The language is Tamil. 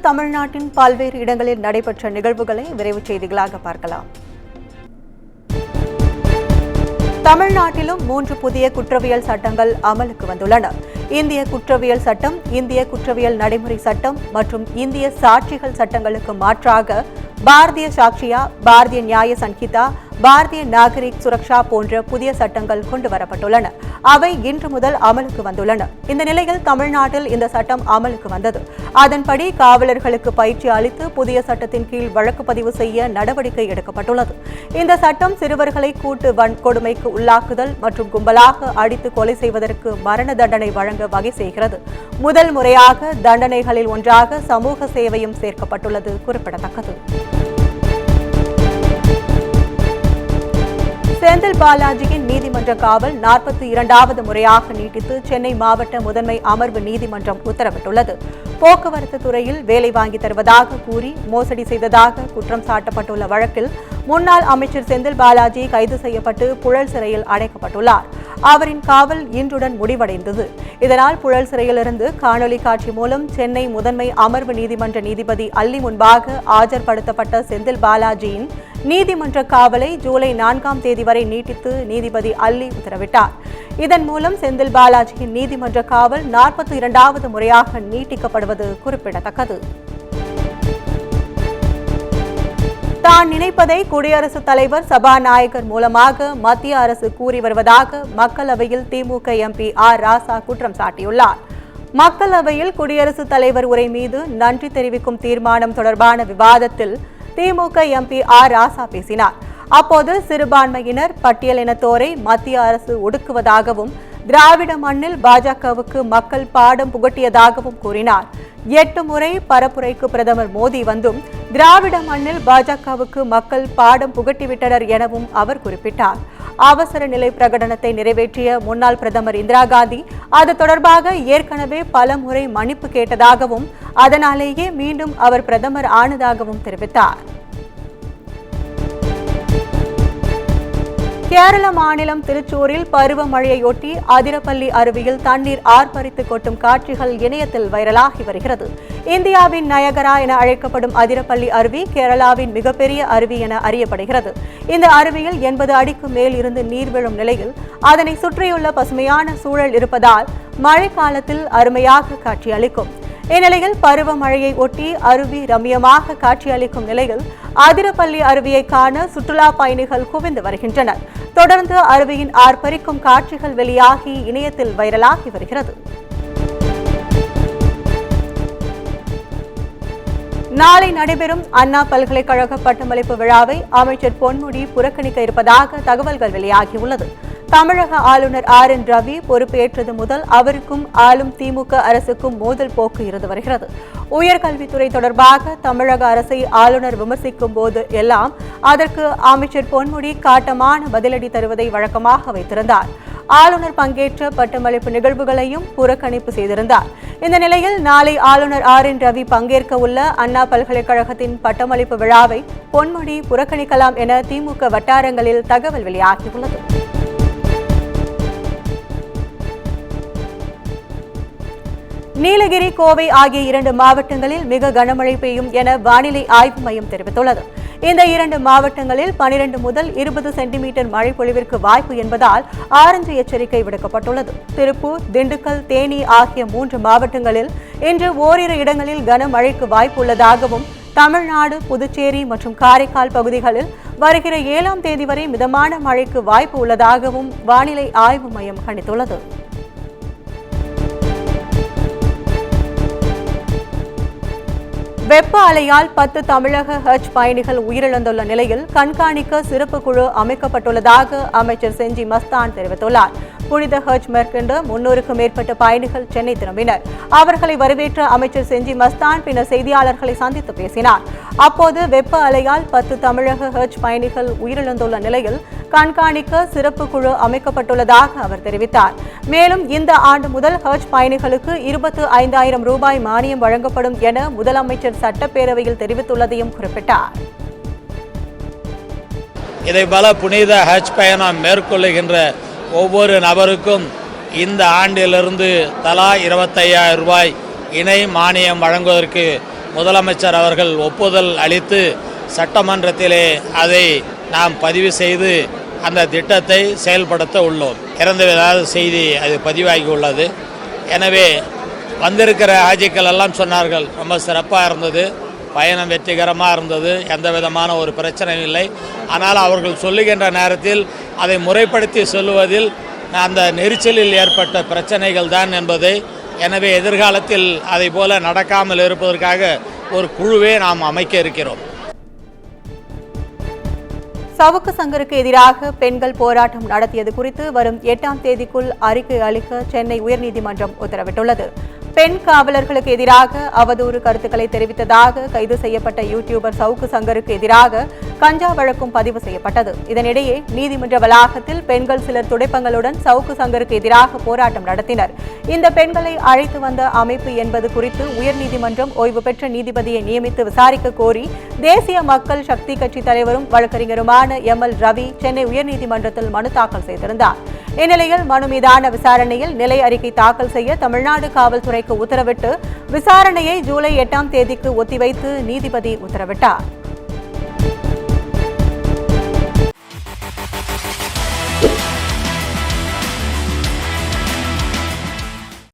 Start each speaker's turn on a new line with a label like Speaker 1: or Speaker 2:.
Speaker 1: தமிழ்நாட்டின் பல்வேறு இடங்களில் நடைபெற்ற நிகழ்வுகளை விரைவு செய்திகளாக பார்க்கலாம். தமிழ்நாட்டிலும் 3 புதிய குற்றவியல் சட்டங்கள் அமலுக்கு வந்துள்ளன. இந்திய குற்றவியல் சட்டம், இந்திய குற்றவியல் நடைமுறை சட்டம் மற்றும் இந்திய சாட்சிகள் சட்டங்களுக்கு மாற்றாக பாரதிய சாட்சியா, பாரதிய நியாய சன்ஹிதா, பாரதிய நாகரிக் சுரக்ஷா போன்ற புதிய சட்டங்கள் கொண்டுவரப்பட்டுள்ளன. அவை இன்று முதல் அமலுக்கு வந்துள்ளன. இந்த நிலையில் தமிழ்நாட்டில் இந்த சட்டம் அமலுக்கு வந்தது. அதன்படி காவலர்களுக்கு பயிற்சி அளித்து புதிய சட்டத்தின் கீழ் வழக்கு பதிவு செய்ய நடவடிக்கை எடுக்கப்பட்டுள்ளது. இந்த சட்டம் சிறுவர்களை கூட்டு வன்கொடுமைக்கு உள்ளாக்குதல் மற்றும் கும்பலாக அடித்து கொலை செய்வதற்கு மரண தண்டனை வழங்க வகை செய்கிறது. முதல் முறையாக தண்டனைகளில் ஒன்றாக சமூக சேவையும் சேர்க்கப்பட்டுள்ளது குறிப்பிடத்தக்கது. செந்தில் பாலாஜியின் நீதிமன்ற காவல் 42வது முறையாக நீட்டித்து சென்னை மாவட்ட முதன்மை அமர்வு நீதிமன்றம் உத்தரவிட்டுள்ளது. போக்குவரத்து துறையில் வேலை வாங்கி தருவதாக கூறி மோசடி செய்ததாக குற்றம் சாட்டப்பட்டுள்ள வழக்கில் முன்னாள் அமைச்சர் செந்தில் பாலாஜி கைது செய்யப்பட்டு புழல் சிறையில் அடைக்கப்பட்டுள்ளார். அவரின் காவல் இன்றுடன் முடிவடைந்தது. இதனால் புழல் சிறையிலிருந்து காணொலி காட்சி மூலம் சென்னை முதன்மை அமர்வு நீதிமன்ற நீதிபதி அல்லி முன்பாக ஆஜர்படுத்தப்பட்ட செந்தில் பாலாஜியின் நீதிமன்ற காவலை ஜூலை 4ஆம் தேதி வரை நீட்டித்து நீதிபதி அல்லி உத்தரவிட்டார். இதன் மூலம் செந்தில் பாலாஜியின் நீதிமன்ற காவல் 42வது முறையாக நீட்டிக்கப்படுவது குறிப்பிடத்தக்கது. தான் நினைப்பதை குடியரசுத் தலைவர் சபாநாயகர் மூலமாக மத்திய அரசு கூறி வருவதாக மக்களவையில் திமுக எம்பி ஆர் ராசா குற்றம் சாட்டியுள்ளார். மக்களவையில் குடியரசுத் தலைவர் உரை மீது நன்றி தெரிவிக்கும் தீர்மானம் தொடர்பான விவாதத்தில் திமுக எம்பி ஆர் ராசா பேசினார். அப்போது சிறுபான்மையினர் பட்டியலினத்தோரை மத்திய அரசு ஒடுக்குவதாகவும் திராவிட மண்ணில் பாஜகவுக்கு மக்கள் பாடம் புகட்டியதாகவும் கூறினார். 8 முறை பரப்புரைக்கு பிரதமர் மோடி வந்தும் திராவிட மண்ணில் பாஜகவுக்கு மக்கள் பாடம் புகட்டிவிட்டனர் எனவும் அவர் குறிப்பிட்டார். அவசர நிலை பிரகடனத்தை நிறைவேற்றிய முன்னாள் பிரதமர் இந்திரா காந்தி அது தொடர்பாக ஏற்கனவே பல முறை மன்னிப்பு கேட்டதாகவும் அதனாலேயே மீண்டும் அவர் பிரதமர் ஆனதாகவும் தெரிவித்தார். கேரள மாநிலம் திருச்சூரில் பருவமழையொட்டி அதிரப்பள்ளி அருவியில் தண்ணீர் ஆர்ப்பரித்து கொட்டும் காட்சிகள் இணையத்தில் வைரலாகி வருகிறது. இந்தியாவின் நயகரா என அழைக்கப்படும் அதிரப்பள்ளி அருவி கேரளாவின் மிகப்பெரிய அருவி என அறியப்படுகிறது. இந்த அருவியில் 80 அடிக்கு மேல் இருந்து நீர் விழும் நிலையில் அதனை சுற்றியுள்ள பசுமையான சூழல் இருப்பதால் மழை காலத்தில் அருமையாக காட்சியளிக்கும். இந்நிலையில் பருவமழையை ஒட்டி அருவி ரம்மியமாக காட்சியளிக்கும் நிலையில் அதிரப்பள்ளி அருவியை காண சுற்றுலா பயணிகள் குவிந்து வருகின்றனர். தொடர்ந்து அருவியின் ஆர்ப்பரிக்கும் காட்சிகள் வெளியாகி இணையத்தில் வைரலாகி வருகிறது. நாளை நடைபெறும் அண்ணா பல்கலைக்கழக பட்டமளிப்பு விழாவை அமைச்சர் பொன்முடி புறக்கணிக்க இருப்பதாக தகவல்கள் வெளியாகியுள்ளது. தமிழக ஆளுநர் RN ரவி பொறுப்பேற்றது முதல் அவருக்கும் ஆளும் திமுக அரசுக்கும் மோதல் போக்கு இருந்து வருகிறது. உயர்கல்வித்துறை தொடர்பாக தமிழக அரசை ஆளுநர் விமர்சிக்கும் போது எல்லாம் அதற்கு அமைச்சர் பொன்முடி காட்டமான பதிலடி தருவதை வழக்கமாக வைத்திருந்தார். ஆளுநர் பங்கேற்ற பட்டமளிப்பு நிகழ்வுகளையும் புறக்கணிப்பு செய்திருந்தார். இந்த நிலையில் நாளை ஆளுநர் RN ரவி பங்கேற்க உள்ள அண்ணா பல்கலைக்கழகத்தின் பட்டமளிப்பு விழாவை பொன்முடி புறக்கணிக்கலாம் என திமுக வட்டாரங்களில் தகவல் வெளியாகியுள்ளது. நீலகிரி, கோவை ஆகிய 2 மாவட்டங்களில் மிக கனமழை பெய்யும் என வானிலை ஆய்வு மையம் தெரிவித்துள்ளது. இந்த 2 மாவட்டங்களில் 12 முதல் 20 சென்டிமீட்டர் மழை பொழிவிற்கு வாய்ப்பு என்பதால் ஆரஞ்சு எச்சரிக்கை விடுக்கப்பட்டுள்ளது. திருப்பூர், திண்டுக்கல், தேனி ஆகிய 3 மாவட்டங்களில் இன்று ஓரிரு இடங்களில் கனமழைக்கு வாய்ப்பு உள்ளதாகவும் தமிழ்நாடு, புதுச்சேரி மற்றும் காரைக்கால் பகுதிகளில் வருகிற 7ஆம் தேதி வரை மிதமான மழைக்கு வாய்ப்பு உள்ளதாகவும் வானிலை ஆய்வு மையம் கணித்துள்ளது. வெப்ப அலையால் 10 தமிழக ஹஜ் பயணிகள் உயிரிழந்துள்ள நிலையில் கண்காணிக்க சிறப்பு குழு அமைக்கப்பட்டுள்ளதாக அமைச்சர் செஞ்சி மஸ்தான் தெரிவித்துள்ளார். புனித ஹஜ் மேற்கொண்ட 300க்கும் மேற்பட்ட பயணிகள் சென்னை திரும்பினர். அவர்களை வரவேற்ற அமைச்சர் செஞ்சி மஸ்தான் பின்னர் செய்தியாளர்களை சந்தித்து பேசினார். அப்போது வெப்ப அலையால் 10 தமிழக ஹஜ் பயணிகள் உயிரிழந்துள்ள நிலையில் கண்காணிக்க சிறப்பு குழு அமைக்கப்பட்டுள்ளதாக அவர் தெரிவித்தார். மேலும் இந்த ஆண்டு முதல் ஹஜ் பயணிகளுக்கு 25,000 ரூபாய் மானியம் வழங்கப்படும் என முதலமைச்சர் சட்டப்பேரவையில் தெரிவித்துள்ளதையும் குறிப்பிட்டார்.
Speaker 2: இதைப்போல புனித ஹஜ் பயணம் மேற்கொள்ளுகின்ற ஒவ்வொரு நபருக்கும் இந்த ஆண்டிலிருந்து தலா 25,000 ரூபாய் இணை மானியம் வழங்குவதற்கு முதலமைச்சர் அவர்கள் ஒப்புதல் அளித்து சட்டமன்றத்திலே அதை நாம் பதிவு செய்து அந்த திட்டத்தை செயல்படுத்த உள்ளோம். இறந்துவிடாத செய்தி அது பதிவாகி உள்ளது. எனவே வந்திருக்கிற ஹாஜிக்கள் எல்லாம் சொன்னார்கள், ரொம்ப சிறப்பாக இருந்தது, பயணம் வெற்றிகரமாக இருந்தது, எந்த விதமான ஒரு பிரச்சனையும் இல்லை. ஆனால் அவர்கள் சொல்லுகின்ற நேரத்தில் அதை முறைப்படுத்தி சொல்லுவதில் அந்த நெரிசலில் ஏற்பட்ட பிரச்சனைகள் தான் என்பதை, எனவே எதிர்காலத்தில் அதை போல நடக்காமல் இருப்பதற்காக ஒரு குழுவே நாம் அமைக்க இருக்கிறோம்.
Speaker 1: சவுக்கு சங்கருக்கு எதிராக பெண்கள் போராட்டம் நடத்தியது குறித்து வரும் 8ஆம் தேதிக்குள் அறிக்கை அளிக்க சென்னை உயர்நீதிமன்றம் உத்தரவிட்டுள்ளது. பெண் காவலர்களுக்கு எதிராக அவதூறு கருத்துக்களை தெரிவித்ததாக கைது செய்யப்பட்ட யூடியூபர் சவுக்கு சங்கருக்கு எதிராக கஞ்சா வழக்கும் பதிவு செய்யப்பட்டது. இதனிடையே நீதிமன்ற வளாகத்தில் பெண்கள் சிலர் துடைப்பங்களுடன் சவுக்கு சங்கருக்கு எதிராக போராட்டம் நடத்தினர். இந்த பெண்களை அழைத்து வந்த அமைப்பு என்பது குறித்து உயர்நீதிமன்றம் ஓய்வு பெற்ற நீதிபதியை நியமித்து விசாரிக்க கோரி தேசிய மக்கள் சக்தி கட்சி தலைவரும் வழக்கறிஞருமான ML ரவி சென்னை உயர்நீதிமன்றத்தில் மனு தாக்கல் செய்திருந்தார். இந்நிலையில் மனு மீதான விசாரணையில் நிலை அறிக்கை தாக்கல் செய்ய தமிழ்நாடு காவல்துறைக்கு உத்தரவிட்டு விசாரணையை ஜூலை 8ஆம் தேதிக்கு ஒத்திவைத்து நீதிபதி உத்தரவிட்டார்.